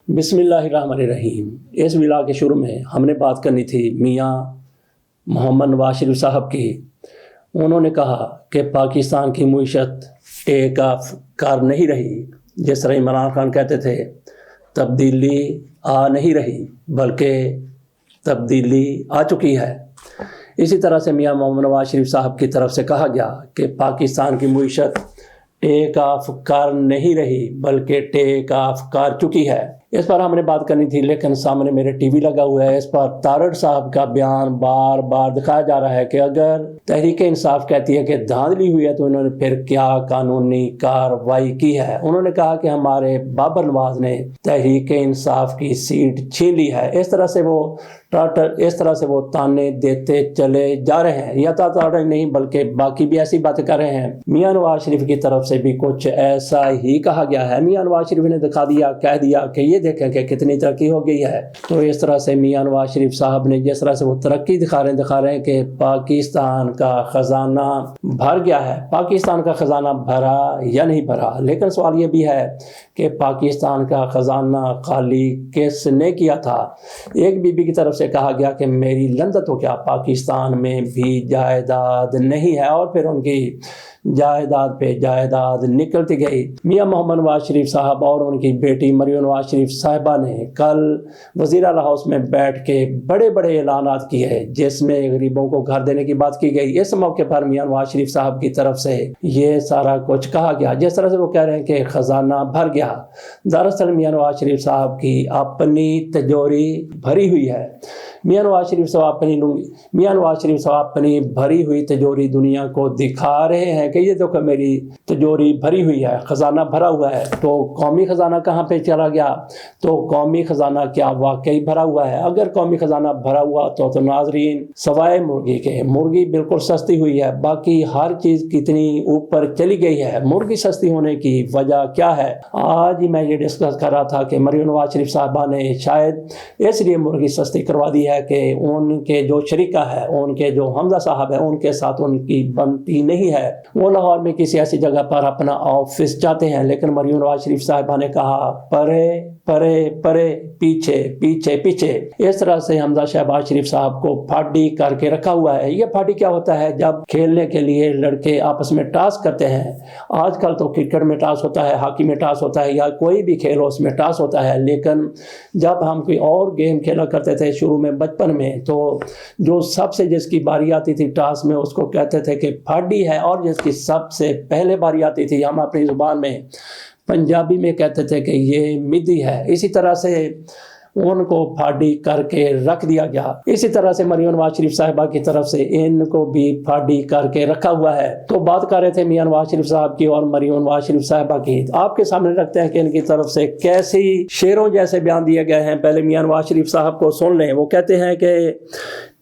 بسم اللہ الرحمن الرحیم۔ اس ویلا کے شروع میں ہم نے بات کرنی تھی میاں محمد نواز شریف صاحب کی۔ انہوں نے کہا کہ پاکستان کی معیشت ٹیک آف کر نہیں رہی، جس طرح عمران خان کہتے تھے تبدیلی آ نہیں رہی بلکہ تبدیلی آ چکی ہے۔ اسی طرح سے میاں محمد نواز شریف صاحب کی طرف سے کہا گیا کہ پاکستان کی معیشت ٹیک آف کر نہیں رہی بلکہ ٹیک آف کر چکی ہے۔ اس پر ہم نے بات کرنی تھی، لیکن سامنے میرے ٹی وی لگا ہوا ہے، اس پر تارڑ صاحب کا بیان بار بار دکھایا جا رہا ہے کہ اگر تحریک انصاف کہتی ہے کہ دھاندلی ہوئی ہے تو انہوں نے پھر کیا قانونی کارروائی کی ہے۔ انہوں نے کہا کہ ہمارے بابر نواز نے تحریک انصاف کی سیٹ چھین لی ہے۔ اس طرح سے وہ تانے دیتے چلے جا رہے ہیں، یا تاڑے نہیں بلکہ باقی بھی ایسی باتیں کر رہے ہیں۔ میاں نواز شریف کی طرف سے بھی کچھ ایسا ہی کہا گیا ہے۔ میاں نواز شریف نے کہہ دیا کہ یہ دیکھیں کہ کتنی ترقی ہو گئی ہے۔ تو اس طرح سے میاں نواز شریف صاحب نے جس طرح سے وہ ترقی دکھا رہے ہیں کہ پاکستان کا خزانہ بھر گیا ہے۔ پاکستان کا خزانہ بھرا یا نہیں بھرا، لیکن سوال یہ بھی ہے کہ پاکستان کا خزانہ خالی کس نے کیا تھا؟ ایک بی بی کی طرف سے کہا گیا کہ میری لندن ہو کیا پاکستان میں بھی جائیداد نہیں ہے، اور پھر ان کی جائیداد پہ جائیداد نکلتی گئی۔ میاں محمد نواز شریف صاحب اور ان کی بیٹی مریم نواز شریف صاحبہ نے کل وزیر اعلیٰ ہاؤس میں بیٹھ کے بڑے بڑے اعلانات کیے، جس میں غریبوں کو گھر دینے کی بات کی گئی۔ اس موقع پر میاں نواز شریف صاحب کی طرف سے یہ سارا کچھ کہا گیا، جس طرح سے وہ کہہ رہے ہیں کہ خزانہ بھر گیا۔ دراصل میاں نواز شریف صاحب کی اپنی تجوری بھری ہوئی ہے۔ میاں نواز شریف صاحب اپنی بھری ہوئی تجوری دنیا کو دکھا رہے ہیں کہ یہ دیکھو میری تجوری بھری ہوئی ہے، خزانہ بھرا ہوا ہے۔ تو قومی خزانہ کہاں پہ چلا گیا؟ تو قومی خزانہ کیا واقعی بھرا ہوا ہے؟ اگر قومی خزانہ بھرا ہوا تو ناظرین سوائے مرغی کے، مرغی بالکل سستی ہوئی ہے، باقی ہر چیز کتنی اوپر چلی گئی ہے۔ مرغی سستی ہونے کی وجہ کیا ہے؟ آج ہی میں یہ ڈسکس کر رہا تھا کہ مریم نواز شریف صاحبہ نے شاید اس لیے مرغی سستی کروا دی ہے کہ ان کے جو شریکہ ہے، ان کے جو حمزہ صاحب ہیں، ان کے ساتھ ان کی بنتی نہیں ہے۔ وہ لاہور میں کسی ایسی جگہ پر اپنا آفس چاہتے ہیں، لیکن مریم نواز شریف صاحبہ نے کہا پرے پرے پرے پیچھے پیچھے پیچھے۔ اس طرح سے حمزہ شہباز شریف صاحب کو پھاڑی کر کے رکھا ہوا ہے۔ یہ پھاڑی کیا ہوتا ہے؟ جب کھیلنے کے لیے لڑکے آپس میں ٹاس کرتے ہیں، آج کل تو کرکٹ میں ٹاس ہوتا ہے، ہاکی میں ٹاس ہوتا ہے، یا کوئی بھی کھیل ہو اس میں ٹاس ہوتا ہے، لیکن جب ہم کوئی اور گیم کھیلا کرتے تھے شروع میں بچپن میں، تو جو سب سے جس کی باری آتی تھی ٹاس میں اس کو کہتے تھے کہ پھاڑی ہے، اور جس کی سب سے پہلے باری آتی تھی ہم اپنی زبان میں پنجابی میں کہتے تھے کہ یہ مدی ہے۔ اسی طرح سے ان کو پھاڑی کر کے رکھ دیا گیا۔ اسی طرح سے مریم نواز شریف صاحبہ کی طرف سے ان کو بھی پھاڑی کر کے رکھا ہوا ہے۔ تو بات کر رہے تھے میاں نواز شریف صاحب کی اور مریم نواز شریف صاحبہ کی۔ آپ کے سامنے رکھتے ہیں کہ ان کی طرف سے کیسی شیروں جیسے بیان دیے گئے ہیں۔ پہلے میاں نواز شریف صاحب کو سن لیں۔ وہ کہتے ہیں کہ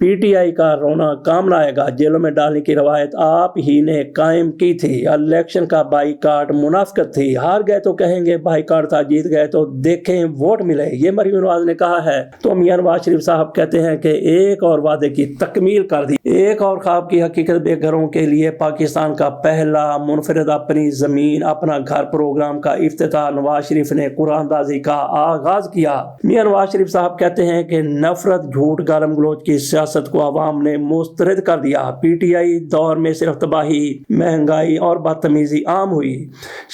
پی ٹی آئی کا رونا کام نہ آئے گا، جیلوں میں ڈالنے کی روایت آپ ہی نے قائم کی تھی، الیکشن کا بائی کاٹ منافقت تھی، ہار گئے تو کہیں گے بائی کاٹ تھا، جیت گئے تو دیکھیں ووٹ ملے، یہ مریم نواز نے کہا ہے۔ تو میاں نواز شریف صاحب کہتے ہیں کہ ایک اور وعدے کی تکمیل کر دی، ایک اور خواب کی حقیقت بے گھروں کے لیے پاکستان کا پہلا منفرد اپنی زمین اپنا گھر پروگرام کا افتتاح نواز شریف نے قرآن اندازی کا آغاز کیا۔ میاں نواز شریف صاحب کہتے ہیں کہ نفرت، جھوٹ، گالم گلوچ کی سیاست کو عوام نے مسترد کر دیا۔ پی ٹی آئی دور میں صرف تباہی، مہنگائی اور بدتمیزی عام ہوئی۔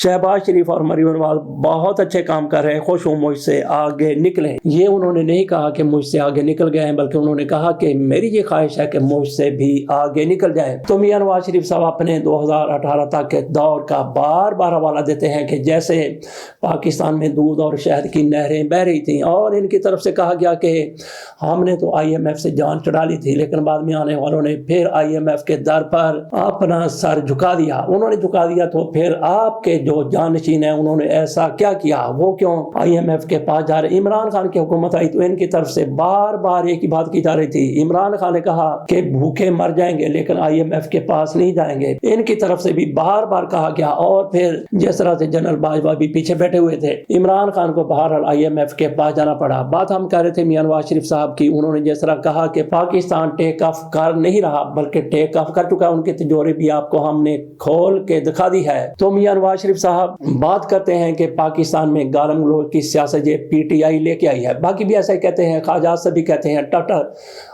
شہباز شریف اور مریم نواز بہت اچھے کام کر رہے ہیں، خوش ہوں مجھ سے آگے نکلیں۔ یہ انہوں نے نہیں کہا کہ مجھ سے آگے نکل گئے ہیں، بلکہ انہوں نے کہا کہ میری یہ خواہش ہے کہ مجھ سے بھی آگے نکل جائے۔ تو میاں نواز شریف صاحب اپنے 2018 تک کے دور کا بار بار حوالہ دیتے ہیں کہ جیسے پاکستان میں دودھ اور شہد کی نہریں بہ رہی تھیں، اور ان کی طرف سے کہا گیا کہ ہم نے تو آئی ایم ایف سے جان چڑھا لی تھی، لیکن بعد میں آنے والوں نے پھر آئی ایم ایف کے در پر اپنا سر جھکا دیا۔ انہوں نے جھکا دیا تو پھر آپ کے جو جانشین ہیں انہوں نے ایسا کیا کیا؟ وہ کیوں آئی ایم ایف کے پاس جا رہے؟ عمران خان کی حکومت آئی تو ان کی طرف سے بار بار ایک ہی بات کی جا رہی تھی۔ عمران خان نے کہا کہ بھوکے مر جائیں گے لیکن آئی ایم ایف کے پاس نہیں جائیں گے، ان کی طرف سے بھی بار بار کہا گیا۔ اور پھر جس طرح سے جنرل باجوہ بھی پیچھے بیٹھے ہوئے تھے، عمران خان کو بہرحال آئی ایم ایف کے پاس جانا پڑا۔ بات ہم کہہ رہے تھے میاں نواز شریف صاحب کی، انہوں نے جس طرح کہا کہ پاکستان ٹیک آف کر نہیں رہا بلکہ ٹیک آف کر چکا ہے، ان کی تجوری بھی آپ کو ہم نے کھول کے دکھا دی ہے۔ تو میاں نواز شریف صاحب بات کرتے ہیں کہ پاکستان میں گالم گلوچ کی سیاست یہ پی ٹی آئی لے کے آئی ہے، باقی بھی ایسا ہی کہتے ہیں، خواجہ آصف بھی کہتے ہیں،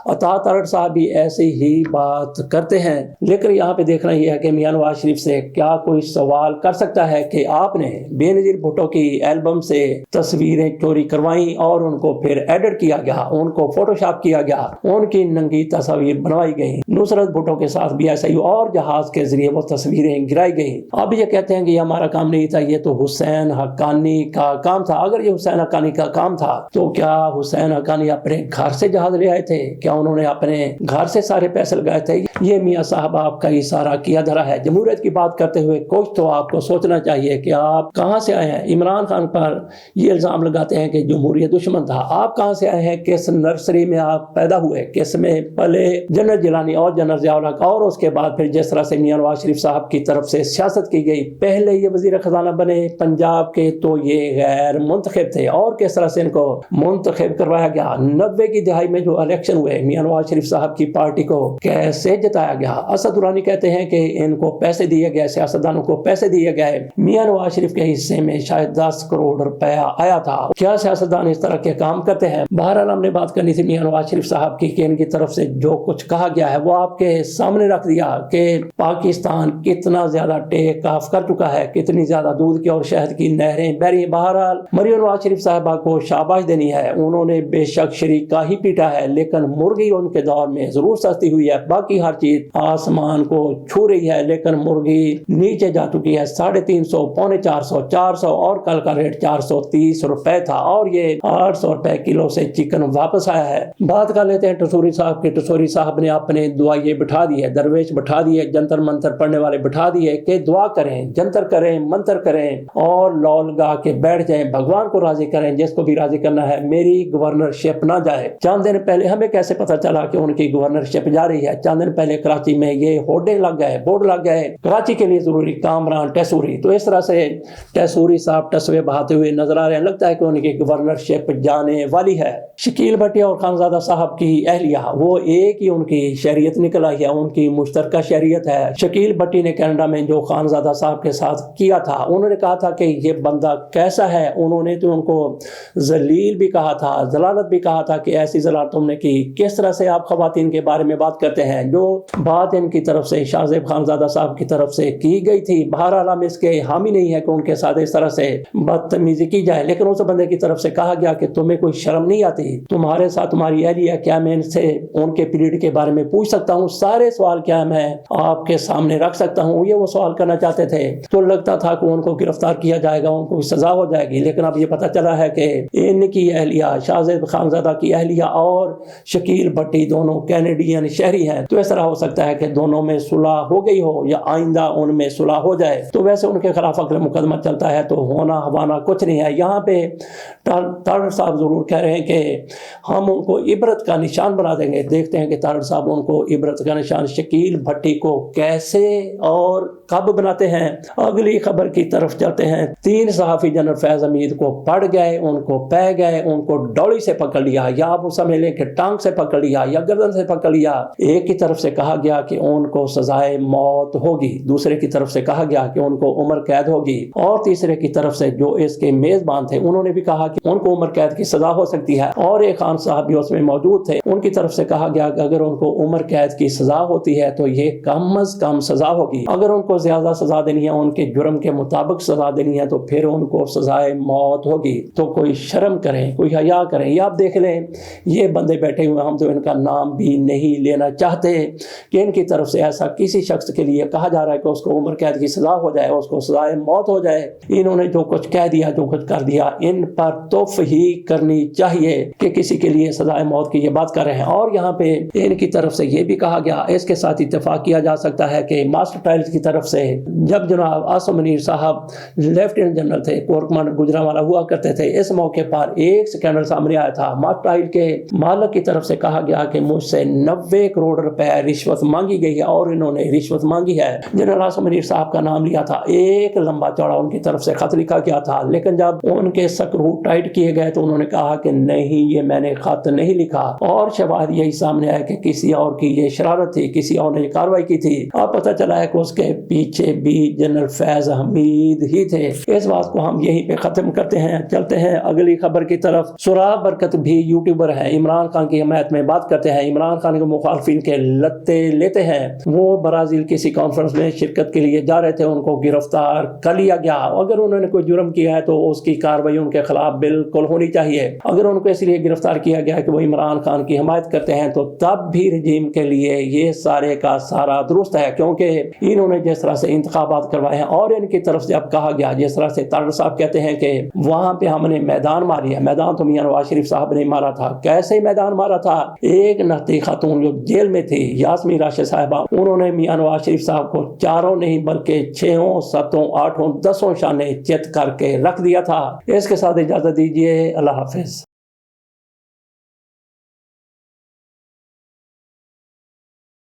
عطا ترڑ صاحب بھی ایسی ہی بات کرتے ہیں۔ لیکن یہاں پہ دیکھنا یہ ہے کہ میاں نواز شریف سے کیا کوئی سوال کر سکتا ہے کہ آپ نے بے نظیر بھٹو کی البم سے تصویریں چوری کروائیں اور ان کو پھر ایڈٹ کیا گیا، ان کو فوٹو شاپ کیا گیا، ان کی ننگی تصاویر بنوائی گئی۔ نصرت بھٹو کے ساتھ بھی ایسا ہی اور جہاز کے ذریعے وہ تصویریں گرائی گئی۔ اب یہ کہتے ہیں کہ یہ ہمارا کام نہیں تھا، یہ تو حسین حقانی کا کام تھا۔ اگر یہ حسین حقانی کا کام تھا تو کیا حسین حقانی اپنے گھر سے جہاز لے آئے تھے؟ کیا انہوں نے اپنے گھر سے سارے پیسے لگائے تھے؟ یہ میاں صاحب آپ کا اشارہ کیا دھرا ہے۔ جمہوریت کی بات کرتے ہوئے کچھ تو آپ کو سوچنا چاہیے کہ آپ کہاں سے آئے ہیں۔ عمران خان پر یہ الزام لگاتے ہیں کہ جمہوریت دشمن تھا۔ آپ کہاں سے آئے ہیں؟ کس نرسری میں آپ پیدا ہوئے؟ کس میں پلے؟ جنرل جیلانی اور جنرل ضیاء الحق، اور اس کے بعد پھر جس طرح سے میاں نواز شریف صاحب کی طرف سے سیاست کی گئی، پہلے یہ وزیر خزانہ بنے پنجاب کے تو یہ غیر منتخب تھے، اور کس طرح سے ان کو منتخب کروایا گیا۔ 90 کی دہائی میں جو الیکشن ہوئے، میاں نواز شریف صاحب کی پارٹی کو کیسے جتایا گیا۔ اسد درانی کہتے ہیں کہ ان کو پیسے دیے گئے، سیاستدانوں کو پیسے دیے گئے، میاں نواز شریف کے حصے میں شاید 10 کروڑ روپیہ آیا تھا۔ کیا سیاستدان اس طرح کے کام کرتے ہیں؟ بہرحال ہم نے بات کرنی تھی میاں نواز شریف صاحب کی کہ ان کی طرف سے جو کچھ کہا گیا ہے وہ آپ کے سامنے رکھ دیا کہ پاکستان کتنا زیادہ ٹیک آف کر چکا ہے، کتنی زیادہ دودھ کی اور شہد کی نہریں بہ رہی ہیں۔ بہرحال مریم نواز شریف صاحبہ کو شاباش دینی ہے، انہوں نے بے شک شریک کا ہی پیٹا ہے، لیکن مرغی ان کے دور میں ضرور سستی ہوئی ہے۔ باقی ہر چیز آسمان کو چھو رہی ہے، لیکن مرغی نیچے جا چکی ہے۔ 350، 450، 400 اور کل کا ریٹ 430 روپے تھا، اور یہ 800 روپے کلو سے چکن واپس آیا ہے۔ بات کر لیتے ہیں ٹسوری صاحب کی۔ ٹسوری صاحب نے اپنے دعائیے بٹھا دیے، درویش بٹھا دیے، جنتر منتر پڑھنے والے بٹھا دیے کہ دعا کریں، جنتر کریں، منتر کریں اور لول گا کے بیٹھ جائیں، بھگوان کو راضی کریں، جس کو بھی راضی کرنا ہے، میری گورنرشپ نہ جائے۔ چند دن پہلے ہمیں کیسے پتا چلا کہ ان کی گورنرشپ جا رہی ہے؟ چند دن پہلے کراچی میں یہ ہورڈنگ لگ گئے، بورڈ لگ گئے، کراچی کے لیے ضروری کامران ٹیسوری۔ تو اس طرح سے ٹیسوری صاحب ٹسوے بہاتے ہوئے نظر آ رہے ہیں، لگتا ہے کہ ان کی گورنرشپ جانے والی ہے۔ شکیل بھٹی اور خانزادہ صاحب کی اہلیہ، وہ ایک ہی ان کی شہریت نکل آئی ہے، ان کی مشترکہ شہریت ہے۔ شکیل بھٹی نے کینیڈا میں جو خانزادہ صاحب کے ساتھ کیا تھا، انہوں نے کہا تھا کہ یہ بندہ کیسا ہے، انہوں نے تو ان کو ذلیل بھی کہا تھا، ذلالت بھی کہا تھا کہ ایسی ذلالت تم نے کی۔ کس طرح سے آپ خواتین کے بارے میں بات کرتے ہیں؟ جو بات ان کی طرف سے شاہ زیب خانزادہ صاحب کی طرف سے کی گئی تھی، بہرحال ہم اس کے حامی نہیں ہے کہ ان کے ساتھ اس طرح سے بدتمیزی کی جائے، لیکن اس بندے کی طرف سے کہا گیا کہ تمہیں کوئی شرم نہیں آتی؟ تمہارے ساتھ تمہاری اہلیہ، کیا میں ان سے ان کے پیریڈ کے بارے میں پوچھ سکتا ہوں؟ سارے سوال کیا میں آپ کے سامنے رکھ سکتا ہوں؟ یہ وہ سوال کرنا چاہتے تھے، تو لگتا تھا کہ ان کو گرفتار کیا جائے گا، ان کو سزا ہو جائے گی، لیکن اب یہ پتہ چلا ہے کہ ان کی اہلیہ، شاہ زیب خانزادہ کی اہلیہ اور شکیل بھٹی دونوں کینیڈین شہری ہیں۔ تو اس طرح ہو سکتا ہے کہ دونوں میں صلح ہو گئی ہو یا آئندہ ان میں صلح ہو جائے۔ تو ویسے ان کے خلاف اگر مقدمہ چلتا ہے تو ہونا ہوانا کچھ نہیں ہے۔ یہاں پہ تارڑ صاحب ضرور کہہ رہے ہیں کہ ہم ان کو عبرت کا نشان بنا دیں گے۔ دیکھتے ہیں کہ تارڑ صاحب ان کو عبرت کا نشان شکیل بھٹی کو کیسے اور کب بناتے ہیں۔ اگلی خبر کی طرف چلتے ہیں۔ 3 صحافی جنرل فیض حمید کو پڑ گئے، ان کو پہ گئے، ان کو ڈولی سے پکڑ لیا، یا آپ سمجھ لیں کہ ٹانگ سے پکڑ لیا یا گردن سے پکڑ لیا۔ ایک کی طرف سے کہا گیا کہ ان کو سزائے موت ہوگی، دوسرے کی طرف سے کہا گیا کہ ان کو عمر قید ہوگی، اور تیسرے کی طرف سے جو اس کے میزبان تھے انہوں نے بھی کہا کہ ان کو عمر قید کی سزا ہو سکتی ہے، اور ایک خان صاحب بھی اس میں موجود تھے، ان کی طرف سے کہا گیا کہ اگر ان کو عمر قید کی سزا ہوتی ہے تو یہ کم از کم سزا ہوگی، اگر ان کو زیادہ سزا دینی ہے، ان کے جرم کے مطابق سزا دینی ہے تو پھر ان کو سزائے موت ہوگی۔ تو کوئی شرم کریں، کوئی حیا کریں۔ یہ آپ دیکھ لیں، یہ بندے بیٹھے ہوئے، ہم تو ان کا نام بھی نہیں لینا چاہتے کہ ان کی طرف سے ایسا کسی شخص کے لیے کہا جا رہا ہے کہ اس کو عمر قید کی سزا ہو جائے، اس کو سزائے موت ہو جائے۔ انہوں نے جو کچھ کہہ دیا، جو کچھ کر دیا، ان پر توف ہی کرنی چاہیے کہ کسی کے لیے سزائے موت کی یہ بات کر رہے ہیں۔ اور یہاں پہ ان کی طرف سے یہ بھی کہا گیا، اس کے ساتھ اتفاق کیا جا سکتا ہے کہ ماسٹر پائلٹ کی طرف سے جب جناب آصف منیر صاحب لیفٹیننٹ جنرل تھے، کور کمانڈر گوجرانوالا ہوا کرتے تھے، اس موقع پر ایک سکینڈل سامنے آیا تھا۔ ماسٹر پائلٹ کے مالک کی طرف سے کہا گیا کہ مجھ سے 90 کروڑ روپے رشوت مانگی گئی ہے، اور انہوں نے رشوت مانگی ہے۔ جنرل آصف منیر صاحب کا نام لیا تھا، ایک لمبا چوڑا ان کی طرف سے خط لکھا گیا تھا، لیکن جب ان کے سکرو ٹائٹ کیے گئے تو انہوں نے کہا کہ نہیں، یہ میں نے خط نہیں لکھا، اور شواہد بعد یہی سامنے آیا کہ کسی اور کی یہ شرارت تھی، کسی اور نے یہ کارروائی کی تھی۔ اب پتہ چلا ہے کہ اس کے پیچھے بھی جنرل فیض حمید ہی تھے۔ اس بات کو ہم یہیں پہ ختم کرتے ہیں، چلتے ہیں اگلی خبر کی طرف۔ سراب برکت بھی یوٹیوبر ہے، عمران خان کی حمایت میں بات کرتے ہیں، عمران خان کے مخالفین کے لتے لیتے ہیں۔ وہ برازیل کسی کانفرنس میں شرکت کے لیے جا رہے تھے، ان کو گرفتار کر لیا گیا۔ اگر انہوں نے کوئی جرم کیا ہے تو اس کی کارروائی ان کے خلاف بالکل ہونی چاہیے۔ اگر ان کو اس لیے گرفتار کیا گیا کہ وہ عمران خان کی حمایت کرتے ہیں تو تب بھی رجیم کے لیے یہ سارے کا سارا درست ہے، کیونکہ انہوں نے جس طرح سے انتخابات کروائے ہیں اور ان کی طرف سے اب کہا گیا، جس طرح سے طاہر صاحب کہتے ہیں کہ وہاں پہ ہم نے میدان ماری ہے، میدان تو میاں نواز شریف صاحب نے مارا تھا۔ کیسے میدان مارا تھا؟ ایک نہتی خاتون جو جیل میں تھی، یاسمین راشد صاحبہ، انہوں نے میاں نواز شریف صاحب کو 4 نہیں بلکہ 6 7 8 10 شانے چت کر کے رکھ دیا تھا۔ اس کے ساتھ اجازت دیجیے، اللہ حافظ۔